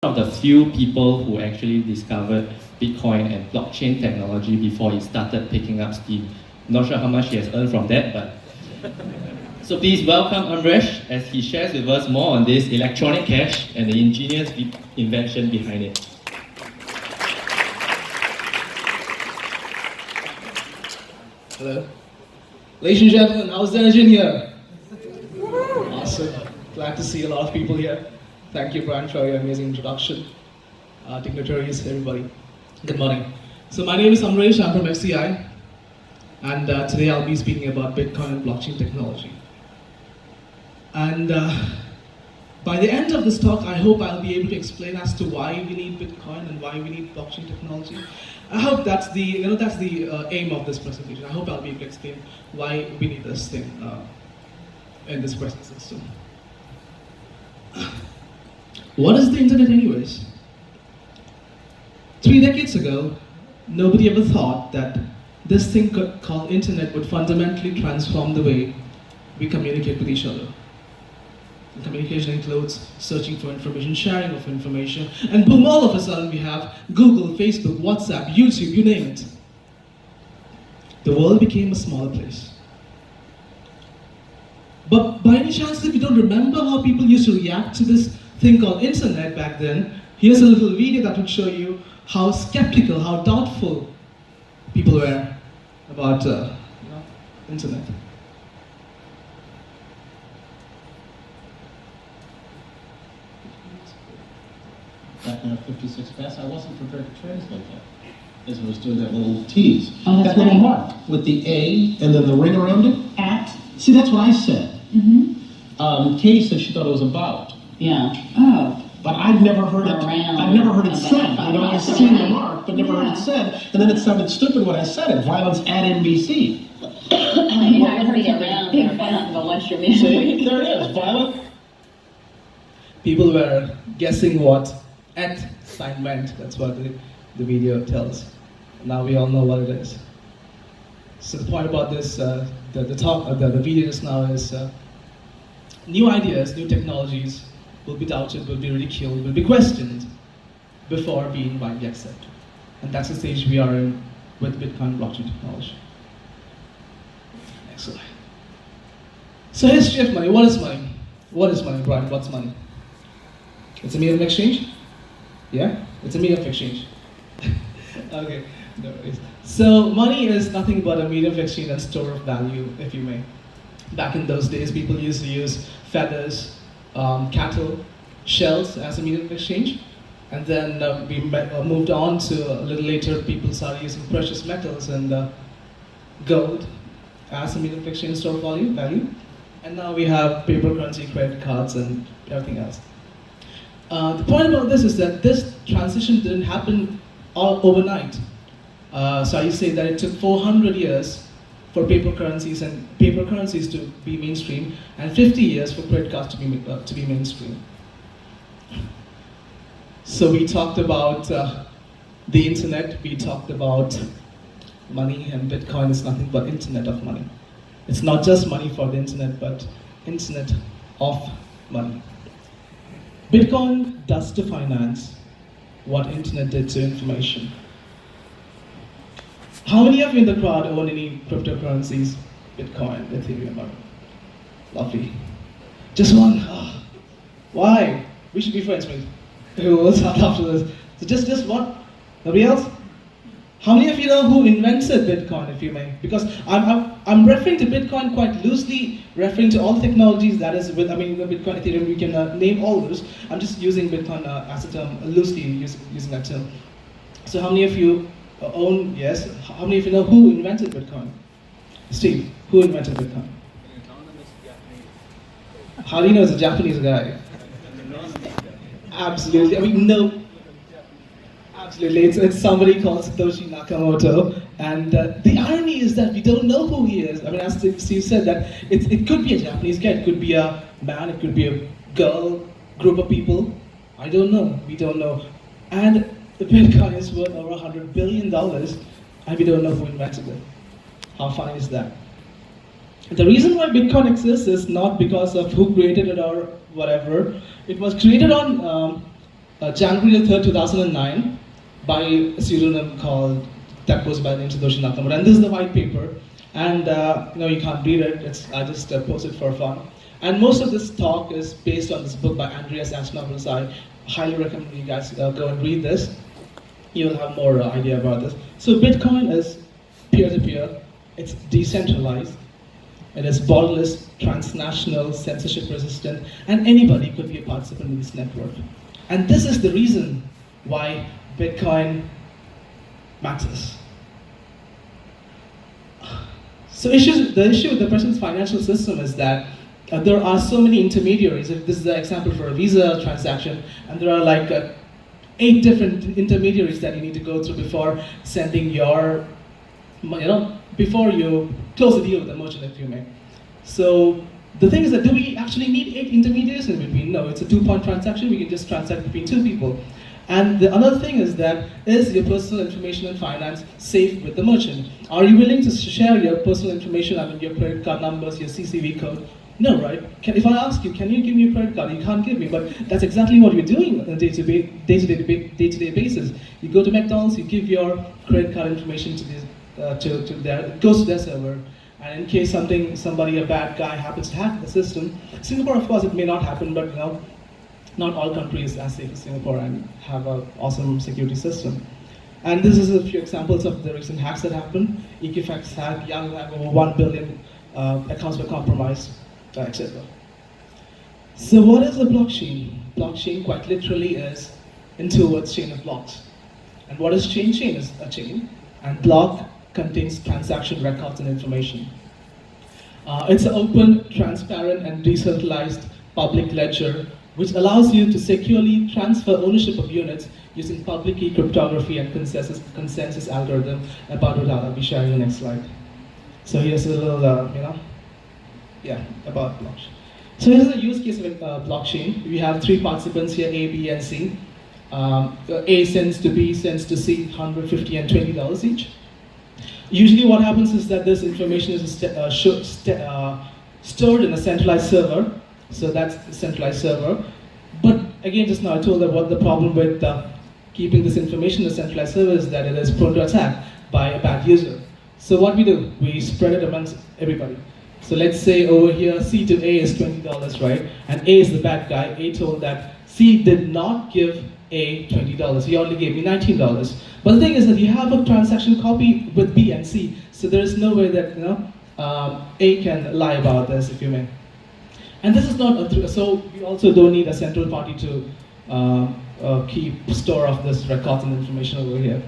of the few people who actually discovered Bitcoin and blockchain technology before it started picking up steam. Not sure how much he has earned from that, but... So please welcome Amresh as he shares with us more on this electronic cash and the ingenious invention behind it. Hello. Ladies and gentlemen, how's the engine here? Awesome. Glad to see a lot of people here. Thank you, Brian, for your amazing introduction. Dignitaries, everybody. Good morning. So my name is Amresh, I'm from FCI. And today I'll be speaking about Bitcoin and blockchain technology. And by the end of this talk, I hope I'll be able to explain as to why we need Bitcoin and why we need blockchain technology. I hope that's the aim of this presentation. I hope I'll be able to explain why we need this thing in this present system. What is the internet anyways? 3 decades ago, nobody ever thought that this thing called internet would fundamentally transform the way we communicate with each other. And communication includes searching for information, sharing of information, and boom, all of a sudden we have Google, Facebook, WhatsApp, YouTube, you name it. The world became a smaller place. But by any chance, if you don't remember how people used to react to this thing called internet back then, here's a little video that would show you how skeptical, how doubtful people were about internet. Back in 56 past, I wasn't prepared to translate that. As I was doing that little tease. Oh, that little mark with the A and then the ring around it. At? See, that's what I said. Mm-hmm. Katie said she thought it was about. Yeah. Oh. But I'd never heard it. Around. I've never heard it said. I've seen the mark, but never heard it said. And then it sounded stupid when I said it. Violence at NBC. I heard it around there, but not the lecture meeting. See, there it is. Violent. People were guessing what at sign meant. That's what the video tells. Now we all know what it is. So the point about this, the video just now is new ideas, new technologies will be doubted, will be ridiculed, will be questioned before being widely accepted. And that's the stage we are in with Bitcoin and blockchain technology. Next slide. So history of money. What is money? What is money, Brian? What's money? It's a medium of exchange? Yeah? It's a medium of exchange. Okay, no worries. So money is nothing but a medium of exchange and store of value, if you may. Back in those days, people used to use feathers, cattle, shells as a medium of exchange. And then we moved on to a little later, people started using precious metals and gold as a medium of exchange, store of value. And now we have paper currency, credit cards, and everything else. The point about this is that this transition didn't happen all overnight. So I say that it took 400 years for paper currencies to be mainstream, and 50 years for credit cards to be mainstream. So we talked about the internet, we talked about money, and Bitcoin is nothing but internet of money. It's not just money for the internet, but internet of money. Bitcoin does to finance what internet did to information. How many of you in the crowd own any cryptocurrencies? Bitcoin, Ethereum, or lovely. Just one. Oh, why? We should be friends, mate. Who will start after this? So just one. Nobody else? How many of you know who invented Bitcoin, if you may? Because I'm referring to Bitcoin quite loosely, referring to all the technologies that is with, Bitcoin, Ethereum, we can name all those. I'm just using Bitcoin as a term, loosely using that term. So how many of you own, yes, how many of you know who invented Bitcoin? Steve, who invented Bitcoin? How do you know it's a Japanese guy? Absolutely, no. Absolutely, it's somebody called Satoshi Nakamoto, and the irony is that we don't know who he is. As Steve said, that it could be a Japanese guy, it could be a man, it could be a girl, group of people. I don't know. We don't know. And the Bitcoin is worth over $100 billion, and we don't know who invented it. How funny is that? The reason why Bitcoin exists is not because of who created it or whatever. It was created on January 3rd, 2009, by a pseudonym that goes by the name Satoshi Nakamoto. And this is the white paper. And you can't read it. I just posted for fun. And most of this talk is based on this book by Andreas Antonopoulos. I highly recommend you guys go and read this. You'll have more idea about this. So Bitcoin is peer-to-peer. It's decentralized. It is borderless, transnational, censorship-resistant, and anybody could be a participant in this network. And this is the reason why Bitcoin matters. So the issue with the present financial system is that there are so many intermediaries. If this is an example for a Visa transaction, and there are like 8 different intermediaries that you need to go through before sending your, before you close a deal with the merchant, if you may. So the thing is that do we actually need 8 intermediaries in between? No, it's a 2-point transaction. We can just transact between 2 people. And the other thing is that, is your personal information and finance safe with the merchant? Are you willing to share your personal information, your credit card numbers, your CCV code? No, right? If I ask you, can you give me a credit card? You can't give me, but that's exactly what you're doing on a day-to-day basis. You go to McDonald's, you give your credit card information to their, it goes to their server. And in case a bad guy happens to hack the system, Singapore, of course, it may not happen, but not all countries are as safe as Singapore and have an awesome security system. And this is a few examples of the recent hacks that happened. Equifax hack, Yahoo hack, over 1 billion accounts were compromised, etc. So what is a blockchain? Blockchain quite literally is, in 2 words, chain of blocks. And what is chain? Chain is a chain, and block contains transaction records and information. It's an open, transparent, and decentralized public ledger which allows you to securely transfer ownership of units using public key cryptography and consensus algorithm, about which I'll be sharing the next slide. So here's a little, about blockchain. So here's a use case of a blockchain. We have 3 participants here, A, B, and C. A sends to B, sends to C, $150 and $20 each. Usually what happens is that this information is stored in a centralized server. So that's the centralized server. But again, just now I told that what the problem with keeping this information in a centralized server is that it is prone to attack by a bad user. So what we do, we spread it amongst everybody. So let's say over here, C to A is $20, right? And A is the bad guy. A told that C did not give A $20. He only gave me $19. But the thing is that you have a transaction copy with B and C. So there is no way that A can lie about this, if you may. And this is not so we also don't need a central party to keep store of this records and information over here.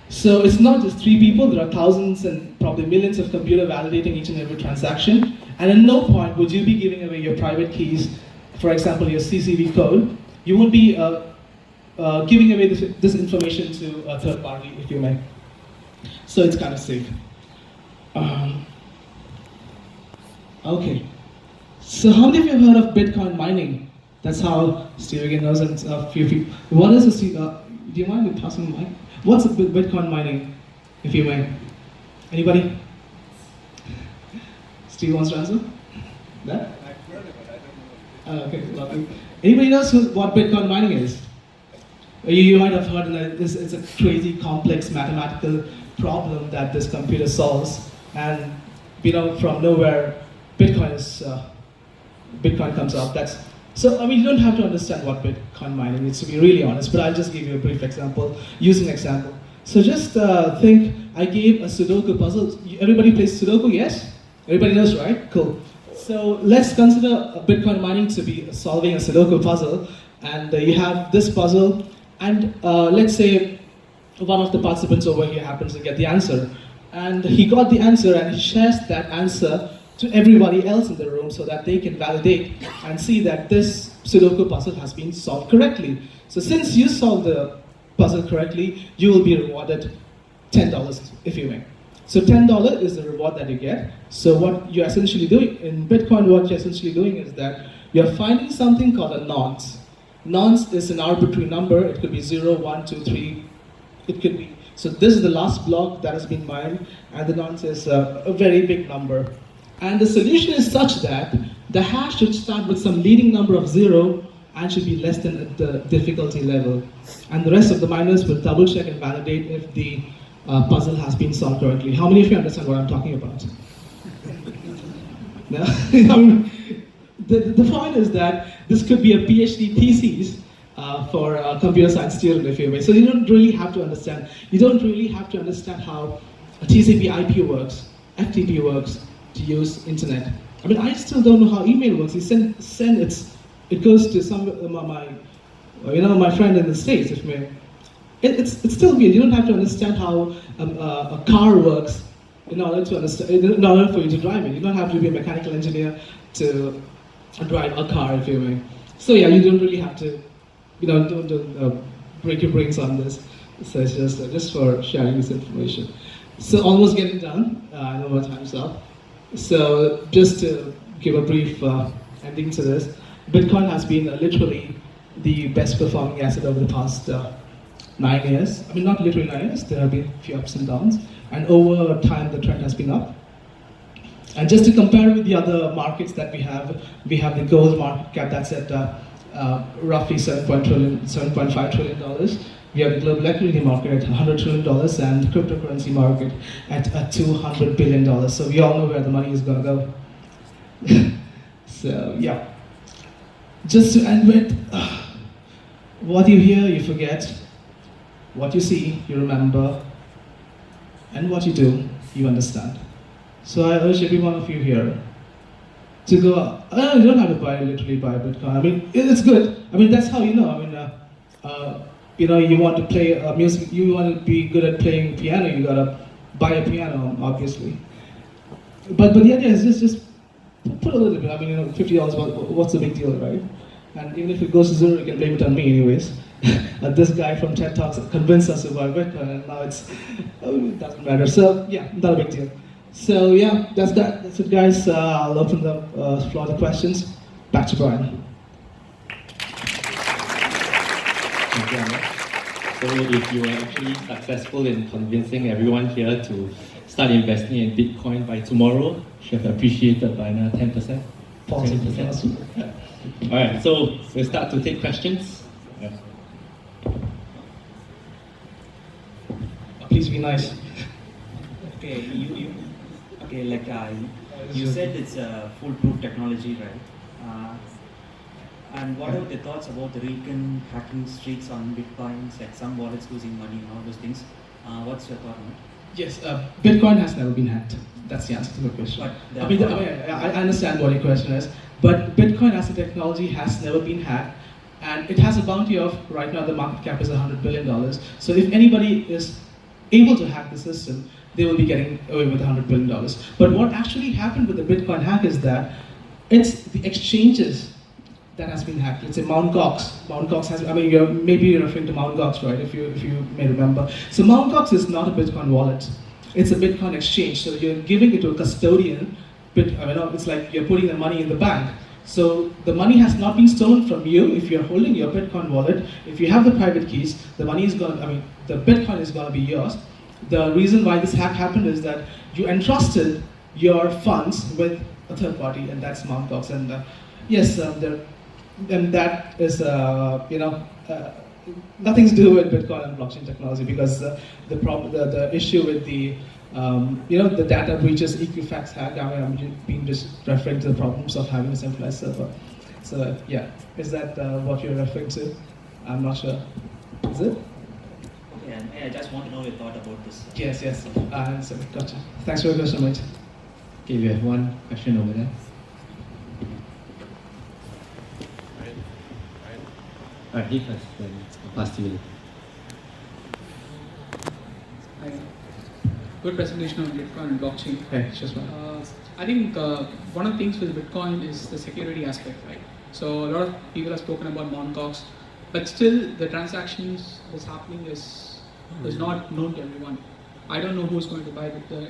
So it's not just 3 people, there are thousands and probably millions of computers validating each and every transaction. And at no point would you be giving away your private keys, for example, your CCV code. You won't be giving away this information to a third party, if you may. So it's kind of safe. Okay. So how many of you have heard of Bitcoin mining? That's how Steve again knows, and a few people. What is a, do you mind me passing the mic? What's a Bitcoin mining, if you may? Anybody? Steve wants to answer? That? I've heard of it, I don't know. Okay, lovely. Anybody knows what Bitcoin mining is? You might have heard that it's a crazy, complex mathematical problem that this computer solves, and from nowhere, Bitcoin comes up. So you don't have to understand what Bitcoin mining is, to be really honest, but I'll just give you a brief example, using an example. So just think, I gave a Sudoku puzzle. Everybody plays Sudoku, yes? Everybody knows, right? Cool. So let's consider Bitcoin mining to be solving a Sudoku puzzle, and you have this puzzle, and let's say one of the participants over here happens to get the answer, and he got the answer and he shares that answer to everybody else in the room so that they can validate and see that this Sudoku puzzle has been solved correctly. So since you solved the puzzle correctly, you will be rewarded $10, if you may. So $10 is the reward that you get. So what you're essentially doing, in Bitcoin, what you're essentially doing is that you're finding something called a nonce. Nonce is an arbitrary number. It could be 0, 1, 2, 3. It could be. So this is the last block that has been mined, and the nonce is a very big number. And the solution is such that the hash should start with some leading number of 0 and should be less than the difficulty level. And the rest of the miners will double check and validate if the puzzle has been solved correctly. How many of you understand what I'm talking about? No? I mean, the point is that this could be a PhD thesis for a computer science student, if you may. So you don't really have to understand. You don't really have to understand how a TCP/IP works, FTP works to use internet. I mean, I still don't know how email works. You send it goes to some my friend in the States, if you may. It's still weird. You don't have to understand how a car works in order for you to drive it. You don't have to be a mechanical engineer to drive a car, if you may. So yeah, you don't really have to, don't break your brains on this. So it's just for sharing this information. So almost getting done. I know my time's up. So just to give a brief ending to this, Bitcoin has been literally the best performing asset over the past 9 years. I mean, not literally 9 years. There have been a few ups and downs, and over time the trend has been up. And just to compare with the other markets that we have the gold market cap that's at roughly $7.5 trillion. We have the global equity market at $100 trillion and the cryptocurrency market at $200 billion. So we all know where the money is going to go. So yeah, just to end with, what you hear, you forget. What you see, you remember. And what you do, you understand. So I urge every one of you here to go out. You don't have to literally buy Bitcoin. I mean, it's good. I mean, that's how you know. I mean, you want to play music, you want to be good at playing piano, you gotta buy a piano, obviously. But the idea is just put a little bit. I mean, $50, what's the big deal, right? And even if it goes to zero, you can blame it on me anyways. This guy from TED Talks convinced us to buy Bitcoin, and now it doesn't matter. So yeah, not a big deal. So yeah, that's it, guys. I'll open the floor to questions. Back to Brian. Thank you, Amresh. So if you are actually successful in convincing everyone here to start investing in Bitcoin by tomorrow, you should have appreciated by now 10%, 20%. All right, so we'll start to take questions. Yeah. Please be nice. Okay, you said it's a foolproof technology, right? And what are the thoughts about the recent hacking streaks on Bitcoins, like some wallets losing money and all those things? What's your thought on it? Yes, Bitcoin has never been hacked. That's the answer to the question. I understand what your question is, but Bitcoin as a technology has never been hacked, and it has a bounty of, right now the market cap is $100 billion. So if anybody is able to hack the system, they will be getting away with $100 billion. But what actually happened with the Bitcoin hack is that it's the exchanges that has been hacked. Let's say Mt. Gox. Mt. Gox has, maybe you're referring to Mt. Gox, right? If you may remember. So Mt. Gox is not a Bitcoin wallet. It's a Bitcoin exchange. So you're giving it to a custodian. It's like you're putting the money in the bank. So the money has not been stolen from you if you're holding your Bitcoin wallet. If you have the private keys, the money is going. The Bitcoin is going to be yours. The reason why this hack happened is that you entrusted your funds with a third party, and that's Mt. Gox. And yes, and that is nothing to do with Bitcoin and blockchain technology, because the issue with the the data breaches, Equifax hack. I'm just referring to the problems of having a centralized server. So yeah, is that what you're referring to? I'm not sure. Is it? Yeah, I just want to know your thought about this. Yes. So, gotcha. Thanks for your question, mate. Okay, we have one question over there. All right, he first, then I'll pass to you. Good presentation on Bitcoin and blockchain. Okay, just one. I think one of the things with Bitcoin is the security aspect, right? So a lot of people have spoken about Mt. Gox, but still the transactions that's happening is not known to everyone. I don't know who's going to buy it. The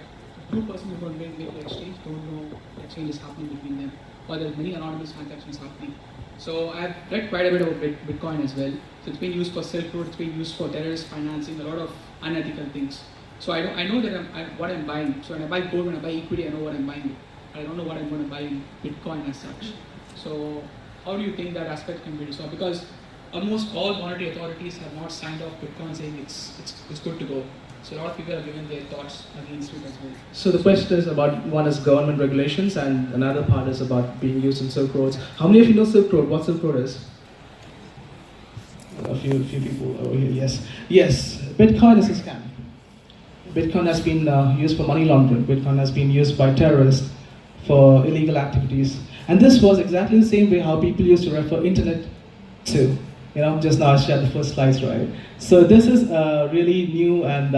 two persons who are going to make the exchange don't know the exchange is happening between them, or there's many anonymous transactions happening. So I've read quite a bit about Bitcoin as well. So it's been used for Silk Road, it's been used for terrorist financing, a lot of unethical things. So I know that what I'm buying. So when I buy gold, when I buy equity, I know what I'm buying. I don't know what I'm going to buy in Bitcoin as such. So how do you think that aspect can be resolved? Because almost all monetary authorities have not signed off Bitcoin saying it's good to go. So a lot of people have given their thoughts against it as well. So the question is about, one is government regulations and another part is about being used in Silk Roads. How many of you know Silk Road? What Silk Road is? A few people over here, yes. Yes, Bitcoin is a scam. Bitcoin has been used for money laundering. Bitcoin has been used by terrorists for illegal activities. And this was exactly the same way how people used to refer internet to. You know, just now I shared the first slides, right? So this is really new and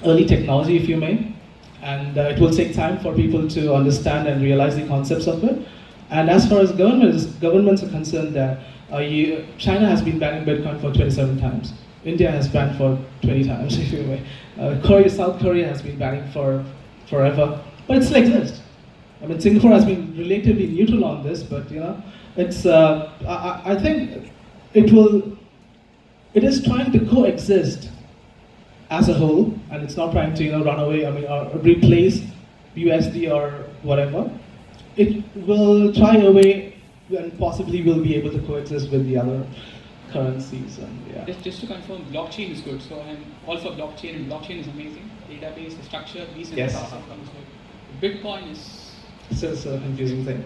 early technology, if you may. And it will take time for people to understand and realize the concepts of it. And as far as governments are concerned, China has been banning Bitcoin for 27 times. India has banned for 20 times, if you may. South Korea has been banning for forever, but it still exists. I mean, Singapore has been relatively neutral on this, but you know, it's. I think it is trying to coexist as a whole, and it's not trying to run away. I mean, or replace USD or whatever. It will try a way and possibly will be able to coexist with the other currencies. And yeah. Just to confirm, blockchain is good. So I'm all for blockchain, and blockchain is amazing. Database, the structure, these Yes. stuff comes good. Bitcoin is. It's a confusing thing.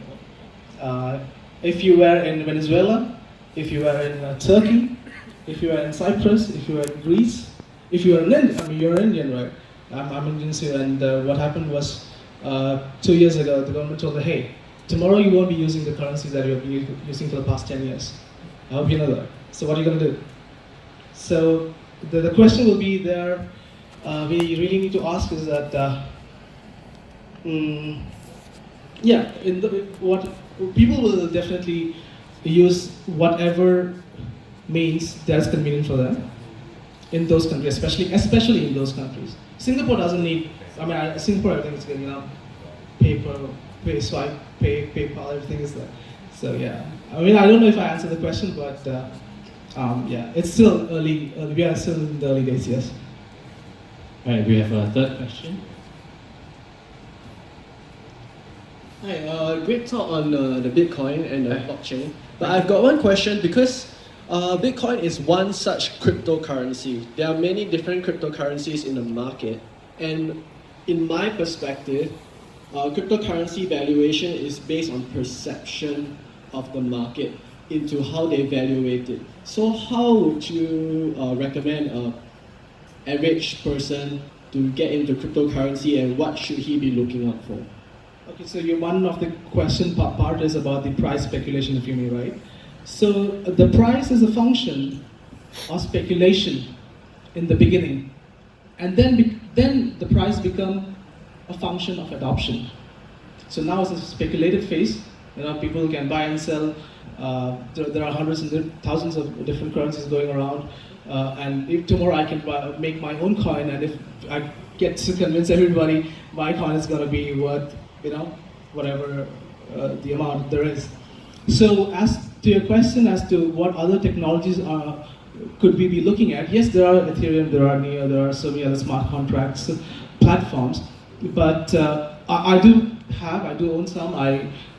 If you were in Venezuela, if you were in Turkey, if you were in Cyprus, if you were in Greece, if you were in India, I mean, you're Indian, right? I'm Indian too, and what happened was 2 years ago, the government told them, hey, tomorrow you won't be using the currencies that you've been using for the past 10 years. I hope you know that. So what are you going to do? So the question will be there, we really need to ask is that, yeah, what people will definitely use whatever means that's convenient for them in those countries, especially in those countries. Singapore doesn't need. I mean, Singapore, everything is good. Paper, pay swipe, PayPal, everything is there. So yeah, I mean, I don't know if I answered the question, but yeah, it's still early. We are still in the early days. Yes. Right, we have a third question. Hi, great talk on the Bitcoin and the blockchain. But I've got one question because Bitcoin is one such cryptocurrency. There are many different cryptocurrencies in the market, and in my perspective, cryptocurrency valuation is based on perception of the market into how they evaluate it. So how would you recommend an average person to get into cryptocurrency, and what should he be looking out for? Okay, so one of the question part is about the price speculation, if you may, right? So the price is a function of speculation in the beginning, and then the price become a function of adoption. So now it's a speculative phase. People can buy and sell. There are hundreds and thousands of different currencies going around, and if tomorrow I can make my own coin, and if I get to convince everybody my coin is going to be worth whatever the amount there is. So as to your question as to what other technologies could we be looking at, yes, there are Ethereum, there are Neo, there are so many other smart contracts platforms, but I do own some.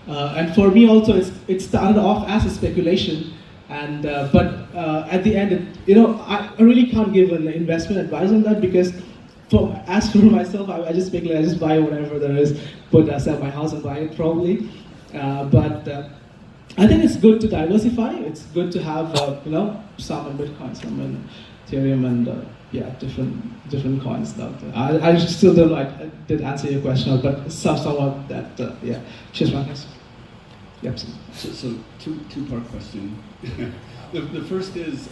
And for me also, it started off as a speculation, and but at the end, I really can't give an investment advice on that, because as for myself, I just speculate. I just buy whatever there is, sell my house and buy it probably. But I think it's good to diversify. It's good to have some in Bitcoin, some in Ethereum, and different coins out there. I still don't know. I did answer your question, but somewhat that yeah. Cheers, Marcus. Yep. So two-part question. The first is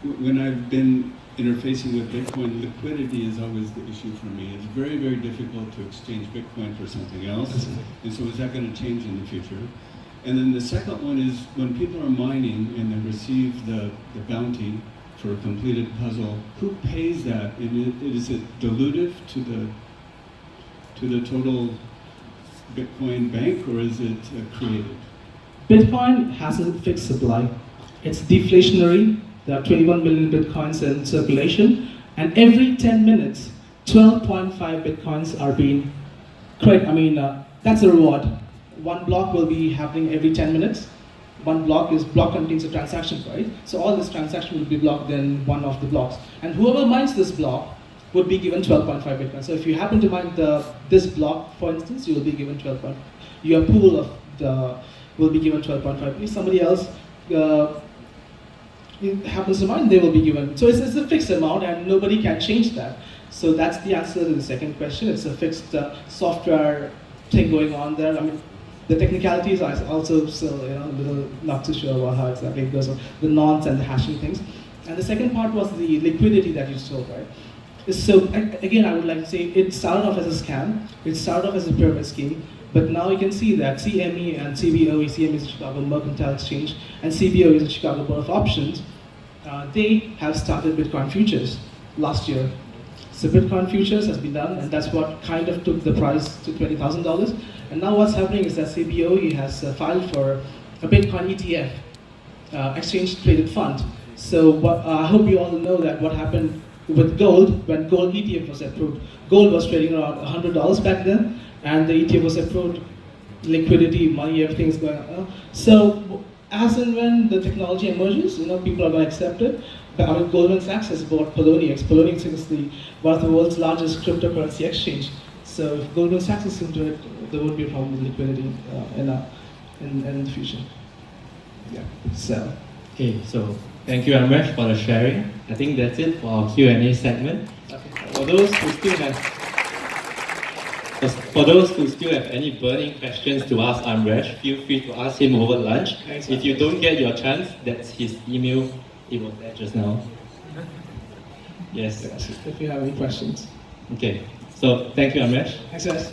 when I've been interfacing with Bitcoin, liquidity is always the issue for me. It's very, very difficult to exchange Bitcoin for something else. And so is that going to change in the future? And then the second one is when people are mining and they receive the bounty for a completed puzzle, who pays that? And is it dilutive to the total Bitcoin bank, or is it created? Bitcoin has a fixed supply. It's deflationary. There are 21 million Bitcoins in circulation, and every 10 minutes, 12.5 Bitcoins are being created. I mean, that's a reward. one block will be happening every 10 minutes. One block contains a transaction, right? So all this transaction will be blocked in one of the blocks. And whoever mines this block would be given 12.5 Bitcoin. So if you happen to mine this block, for instance, you will be given 12.5. Your pool will be given 12.5. If somebody else happens to mine, they will be given. So it's a fixed amount and nobody can change that. So that's the answer to the second question. It's a fixed software thing going on there. I mean, the technicalities are also still, a little not too sure about how exactly it goes on, the nonce and the hashing things. And the second part was the liquidity that you saw, right? So again, I would like to say it started off as a scam. It started off as a pyramid scheme. But now you can see that CME and CBOE, CME is the Chicago Mercantile Exchange, and CBOE is the Chicago Board of Options, they have started Bitcoin futures last year. So Bitcoin futures has been done, and that's what kind of took the price to $20,000. And now what's happening is that CBOE has filed for a Bitcoin ETF, exchange traded fund. So I hope you all know that what happened with gold, when gold ETF was approved. Gold was trading around $100 back then, and the ETF was approved, liquidity, money, everything's going on. So as and when the technology emerges, people are going to accept it. But Goldman Sachs has bought Poloniex. Poloniex is one of the world's largest cryptocurrency exchange. So if Goldman Sachs is into it, there won't be a problem with liquidity in the future. Yeah. So. Okay, so thank you, Amresh, for the sharing. I think that's it for our Q&A segment. Okay. For those who still have any burning questions to ask Amresh, feel free to ask him over lunch. Thanks, if you don't get your chance, that's his email. It was there just now. Yes. If you have any questions. Okay. So thank you, Amresh. Thanks, guys.